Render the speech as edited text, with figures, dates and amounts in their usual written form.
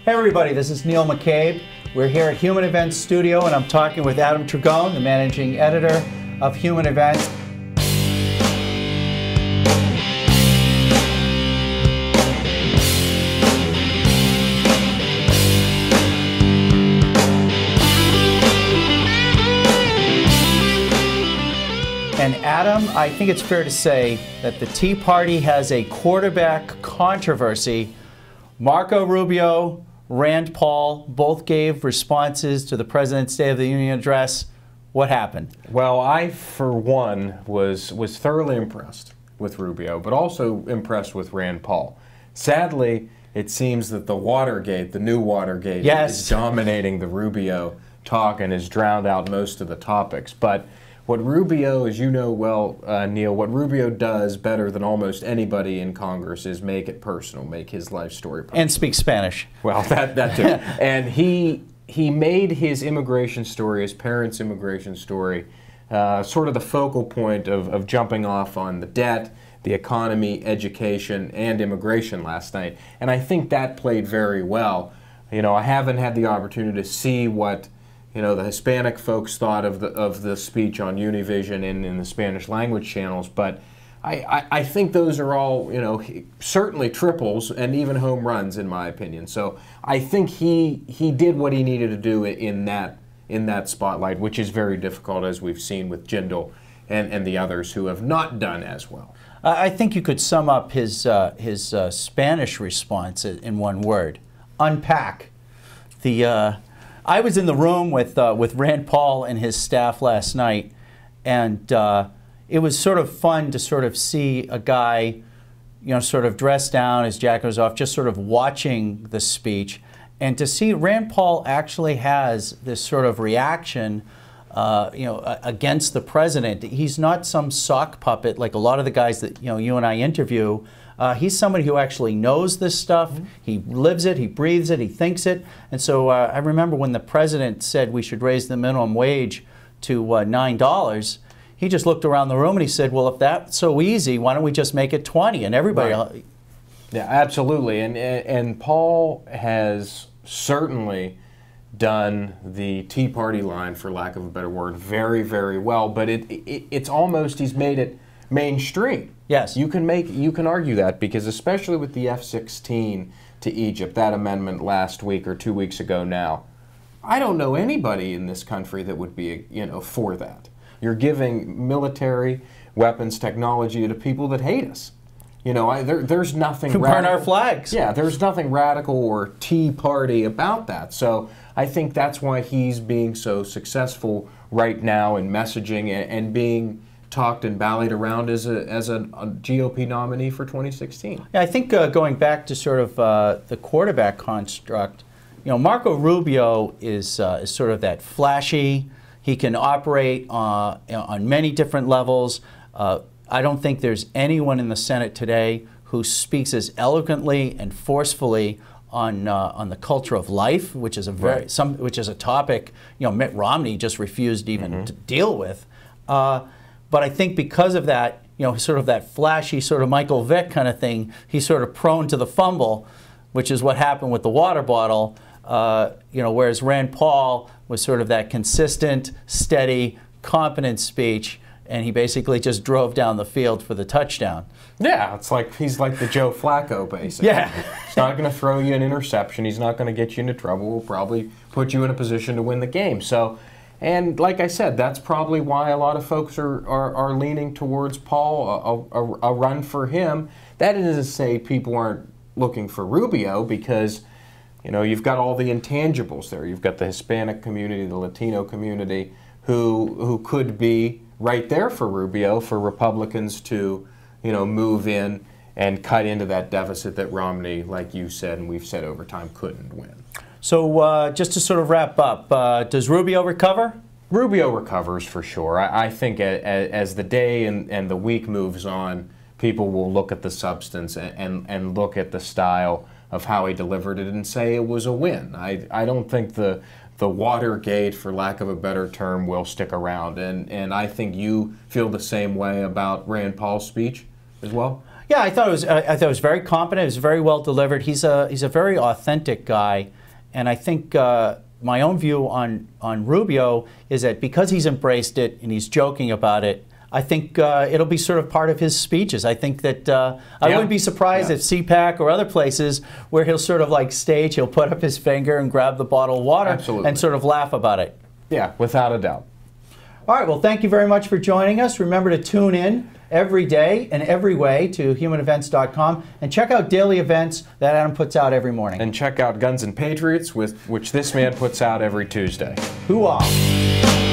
Hey everybody, this is Neil McCabe. We're here at Human Events Studio and I'm talking with Adam Tragone, the managing editor of Human Events. And Adam, I think it's fair to say that the Tea Party has a quarterback controversy. Marco Rubio, Rand Paul both gave responses to the President's State of the Union address. What happened? Well, I, for one, was thoroughly impressed with Rubio, but also impressed with Rand Paul. Sadly, it seems that the new Watergate, yes, is dominating the Rubio talk and has drowned out most of the topics. But what Rubio, as you know well, Neil, what Rubio does better than almost anybody in Congress is make it personal, make his life story personal. And speak Spanish. Well, that too. And he made his immigration story, his parents' immigration story, sort of the focal point of jumping off on the debt, the economy, education, and immigration last night. And I think that played very well. You know, I haven't had the opportunity to see what the Hispanic folks thought of the speech on Univision and in the Spanish language channels, but I think those are all, certainly triples and even home runs in my opinion. So I think he did what he needed to do in that spotlight, which is very difficult, as we've seen with Jindal and the others who have not done as well. I think you could sum up his Spanish response in one word: unpack. I was in the room with Rand Paul and his staff last night, and it was sort of fun to sort of see a guy, sort of dressed down, his jacket was off, just sort of watching the speech, and to see Rand Paul actually has this sort of reaction, against the president. He's not some sock puppet like a lot of the guys that you and I interview. He's somebody who actually knows this stuff. Mm-hmm. He lives it, he breathes it, he thinks it. And so I remember when the president said we should raise the minimum wage to $9, he just looked around the room and he said, well, if that's so easy, why don't we just make it 20? And everybody... Right. Yeah, absolutely. And Paul has certainly done the Tea Party line, for lack of a better word, very, very well. But it's almost, he's made it mainstream. Yes. You can argue that, because especially with the F-16 to Egypt, that amendment last week or 2 weeks ago now, I don't know anybody in this country that would be, for that. You're giving military weapons technology to people that hate us. There's nothing radical. Burn our flags. Yeah, there's nothing radical or Tea Party about that. So I think that's why he's being so successful right now in messaging and being talked and ballied around as a GOP nominee for 2016. Yeah, I think going back to sort of the quarterback construct, Marco Rubio is sort of that flashy. He can operate on many different levels. I don't think there's anyone in the Senate today who speaks as eloquently and forcefully on the culture of life, which is which is a topic Mitt Romney just refused even to deal with. But I think because of that, sort of that flashy sort of Michael Vick kind of thing, he's sort of prone to the fumble, which is what happened with the water bottle. Whereas Rand Paul was sort of that consistent, steady, competent speech, and he basically just drove down the field for the touchdown. Yeah, it's like he's like the Joe Flacco, basically. Yeah. He's not going to throw you an interception. He's not going to get you into trouble. He'll probably put you in a position to win the game. So, and like I said, that's probably why a lot of folks are leaning towards Paul, a run for him. That isn't to say people aren't looking for Rubio, because you've got all the intangibles there. You've got the Hispanic community, the Latino community, who could be right there for Rubio, for Republicans to, move in and cut into that deficit that Romney, like you said and we've said over time, couldn't win. So just to sort of wrap up, does Rubio recover? Rubio recovers for sure. I think as the day and the week moves on, people will look at the substance and look at the style of how he delivered it and say it was a win. I don't think the Watergate, for lack of a better term, will stick around. And I think you feel the same way about Rand Paul's speech as well? Yeah, I thought it was very competent. It was very well delivered. He's a very authentic guy. And I think my own view on Rubio is that because he's embraced it and he's joking about it, I think it'll be sort of part of his speeches. I think that I wouldn't be surprised if CPAC or other places where he'll sort of like stage, he'll put up his finger and grab the bottle of water and sort of laugh about it. Yeah, without a doubt. All right, well, thank you very much for joining us. Remember to tune in every day and every way to humanevents.com and check out daily events that Adam puts out every morning. And check out Guns and Patriots, which this man puts out every Tuesday. Hoo-ah!